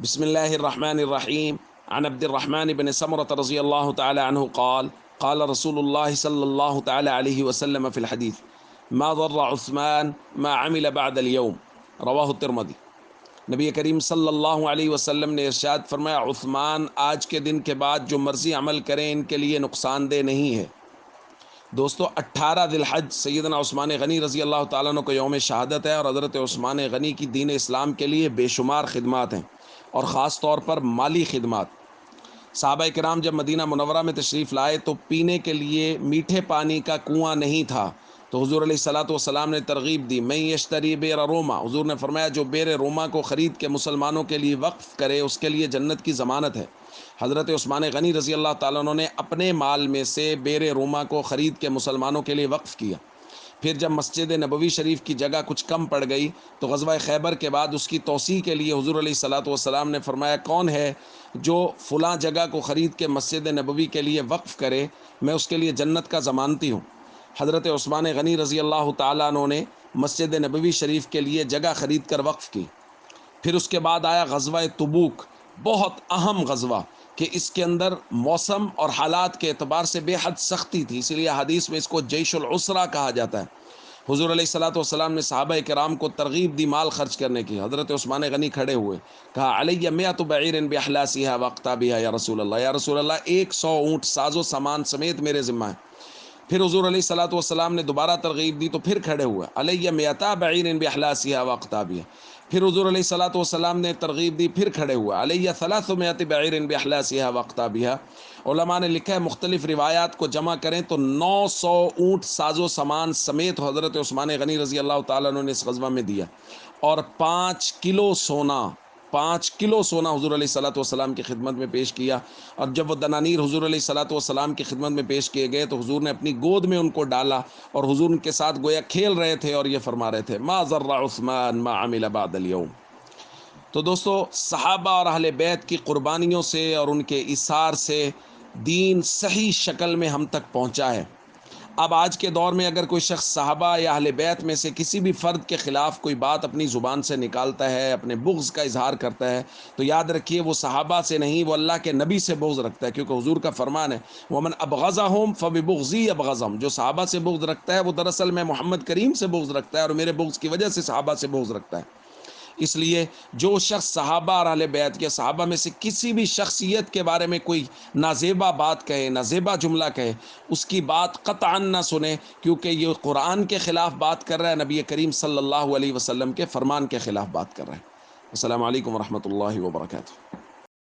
بسم الله الرحمن الرحيم. عن عبد الرحمن بن سمرة رضي الله تعالى عنه قال قال رسول الله صلى الله تعالى عليه وسلم في الحديث ما ضر عثمان ما عمل بعد اليوم رواہ الترمذی۔ نبی کریم صلی اللہ علیہ وسلم نے ارشاد فرمایا، عثمان آج کے دن کے بعد جو مرضی عمل کریں ان کے لیے نقصان دہ نہیں ہے۔ دوستو 18 ذی الحج سیدنا عثمان غنی رضی اللہ تعالیٰ عنہ کو یوم شہادت ہے، اور حضرت عثمان غنی کی دین اسلام کے لیے بے شمار خدمات ہیں، اور خاص طور پر مالی خدمات۔ صحابہ کرام جب مدینہ منورہ میں تشریف لائے تو پینے کے لیے میٹھے پانی کا کنواں نہیں تھا، تو حضور علیہ الصلوۃ والسلام نے ترغیب دی، میں یشتری بئر روما، حضور نے فرمایا جو بئر روما کو خرید کے مسلمانوں کے لیے وقف کرے اس کے لیے جنت کی ضمانت ہے۔ حضرت عثمان غنی رضی اللہ تعالیٰ عنہ نے اپنے مال میں سے بئر روما کو خرید کے مسلمانوں کے لیے وقف کیا۔ پھر جب مسجد نبوی شریف کی جگہ کچھ کم پڑ گئی تو غزوہ خیبر کے بعد اس کی توسیع کے لیے حضور علیہ الصلوۃ والسلام نے فرمایا، کون ہے جو فلاں جگہ کو خرید کے مسجد نبوی کے لیے وقف کرے، میں اس کے لیے جنت کا ضمانتی ہوں۔ حضرت عثمان غنی رضی اللہ تعالیٰ عنہ نے مسجد نبوی شریف کے لیے جگہ خرید کر وقف کی۔ پھر اس کے بعد آیا غزوہ تبوک، بہت اہم غزوہ کہ اس کے اندر موسم اور حالات کے اعتبار سے بے حد سختی تھی، اس لیے حدیث میں اس کو جیش العسرہ کہا جاتا ہے۔ حضور علیہ الصلوۃ والسلام نے صحابہ کرام کو ترغیب دی مال خرچ کرنے کی۔ حضرت عثمان غنی کھڑے ہوئے، کہا علیہ مئۃ بعیر باحلاسها واقطابها یا رسول اللہ، یا رسول اللہ 100 اونٹ ساز و سامان سمیت میرے ذمہ ہے۔ پھر حضور علیہ الصلوۃ والسلام نے دوبارہ ترغیب دی تو پھر کھڑے ہوئے، علیہ مئۃ بعیر باحلاسها واقطابها۔ پھر حضور علیہ الصلوۃ والسلام نے ترغیب دی، پھر کھڑے ہوئے، علیہ 300 بعیر باحلاسها واقطابها۔ علماء نے لکھا ہے مختلف روایات کو جمع کریں تو 900 اونٹ ساز و سامان سمیت حضرت عثمان غنی رضی اللہ تعالیٰ عنہ نے اس غزوہ میں دیا، اور 5 کلو سونا حضور علیہ الصلوۃ والسلام کی خدمت میں پیش کیا۔ اور جب وہ دنانیر حضور علیہ الصلوۃ والسلام کی خدمت میں پیش کیے گئے تو حضور نے اپنی گود میں ان کو ڈالا، اور حضور ان کے ساتھ گویا کھیل رہے تھے اور یہ فرما رہے تھے ما ضر عثمان ما عمل بعد اليوم۔ تو دوستو صحابہ اور اہل بیت کی قربانیوں سے اور ان کے ایثار سے دین صحیح شکل میں ہم تک پہنچا ہے۔ اب آج کے دور میں اگر کوئی شخص صحابہ یا اہل بیت میں سے کسی بھی فرد کے خلاف کوئی بات اپنی زبان سے نکالتا ہے، اپنے بغض کا اظہار کرتا ہے، تو یاد رکھیے وہ صحابہ سے نہیں، وہ اللہ کے نبی سے بغض رکھتا ہے، کیونکہ حضور کا فرمان ہے وَمَنْ أَبْغَضَهُمْ فَبِبُغْضِي أَبْغَضَهُمْ، جو صحابہ سے بغض رکھتا ہے وہ دراصل میں محمد کریم سے بغض رکھتا ہے، اور میرے بغض کی وجہ سے صحابہ سے بغض رکھتا ہے۔ اس لیے جو شخص صحابہ اور اہل بیت کے صحابہ میں سے کسی بھی شخصیت کے بارے میں کوئی نازیبا بات کہے، نازیبا جملہ کہے، اس کی بات قطعاً نہ سنیں، کیونکہ یہ قرآن کے خلاف بات کر رہا ہے، نبی کریم صلی اللہ علیہ وسلم کے فرمان کے خلاف بات کر رہا ہے۔ السلام علیکم ورحمۃ اللہ وبرکاتہ۔